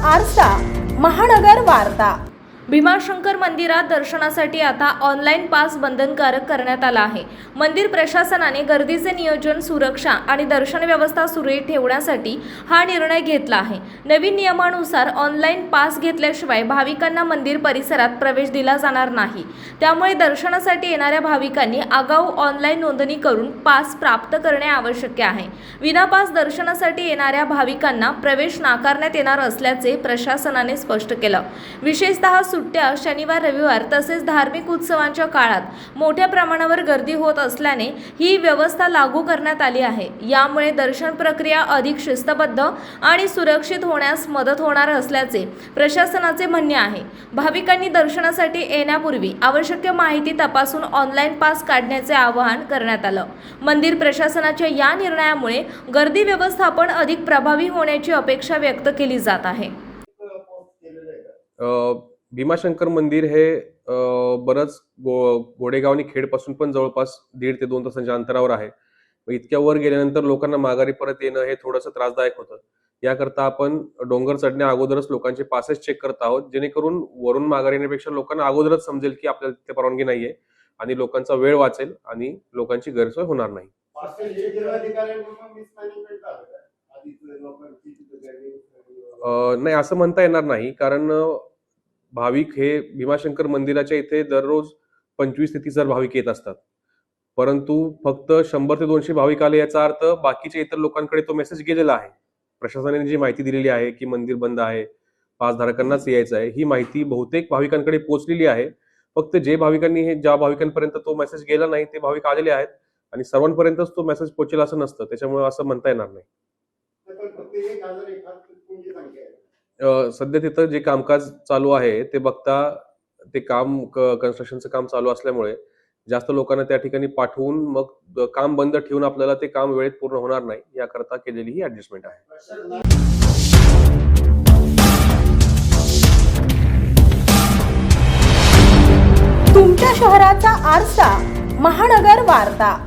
आरसा महानगर वार्ता। भीमाशंकर मंदिरात दर्शनासाठी आता ऑनलाईन पास बंधनकारक करण्यात आला आहे। मंदिर प्रशासनाने गर्दीचे नियोजन, सुरक्षा आणि दर्शन व्यवस्था सुरळीत ठेवण्यासाठी हा निर्णय घेतला आहे। नवीन नियमानुसार ऑनलाईन पास घेतल्याशिवाय भाविकांना मंदिर परिसरात प्रवेश दिला जाणार नाही। त्यामुळे दर्शनासाठी येणाऱ्या भाविकांनी आगाऊ ऑनलाईन नोंदणी करून पास प्राप्त करणे आवश्यक आहे। विनापास दर्शनासाठी येणाऱ्या भाविकांना प्रवेश नाकारण्यात येणार असल्याचे प्रशासनाने स्पष्ट केलं। विशेषतः सुट्ट्या, शनिवार, रविवार तसेच धार्मिक उत्सवांच्या काळात मोठ्या प्रमाणावर गर्दी होत असल्याने ही व्यवस्था लागू करण्यात आली आहे। यामुळे दर्शन प्रक्रिया अधिक शिस्तबद्ध आणि सुरक्षित होण्यास मदत होणार असल्याचे प्रशासनाचे म्हणणे आहे। भाविकांनी दर्शनासाठी येण्यापूर्वी आवश्यक माहिती तपासून ऑनलाईन पास काढण्याचे आवाहन करण्यात आलं। मंदिर प्रशासनाच्या या निर्णयामुळे गर्दी व्यवस्थापन अधिक प्रभावी होण्याची अपेक्षा व्यक्त केली जात आहे। भीमाशंकर मंदिर हे बरंच घोडेगाव आणि खेडपासून पण जवळपास 1.5 ते 2 तासांच्या अंतरावर आहे। इतक्या वर गेल्यानंतर लोकांना माघारी परत येणं हे थोडंसं त्रासदायक होतं। याकरता आपण डोंगर चढण्या अगोदरच लोकांचे पासेस चेक करत आहोत, जेणेकरून वरून माघारी येण्यापेक्षा लोकांना अगोदरच समजेल की आपल्याला तिथे परवानगी नाहीये आणि लोकांचा वेळ वाचेल आणि लोकांची गैरसोय होणार नाही। नाही, असं म्हणता येणार नाही, कारण भाविक हे भीमाशंकर मंदिराच्या इथे दररोज 25 ते 30 भाविक येत असतात। परंतु फक्त 100 ते 200 भाविक आले याचा अर्थ बाकीच्या इतर लोकांकडे तो मेसेज गेलेला आहे। प्रशासनाने जी माहिती दिलेली आहे की मंदिर बंद आहे, पासधारकांनाच यायचं आहे, ही माहिती बहुतेक भाविकांकडे पोहोचलेली आहे। फक्त ज्या भाविकांपर्यंत तो मेसेज गेला नाही ते भाविक आलेले आहेत आणि सर्वांपर्यंतच तो मेसेज पोहोचेल असं नसतं। त्याच्यामुळे असं म्हणता येणार नाही। सध्या तिथं जे कामकाज चालू आहे ते बघता ते कन्स्ट्रक्शनचं काम चालू असल्यामुळे जास्त लोकांना त्या ठिकाणी पाठवून मग काम बंद ठेवून आपल्याला ते काम वेळेत पूर्ण होणार नाही, याकरता केलेली ही ऍडजस्टमेंट आहे। तुमच्या शहराचा आरसा महानगर वार्ता।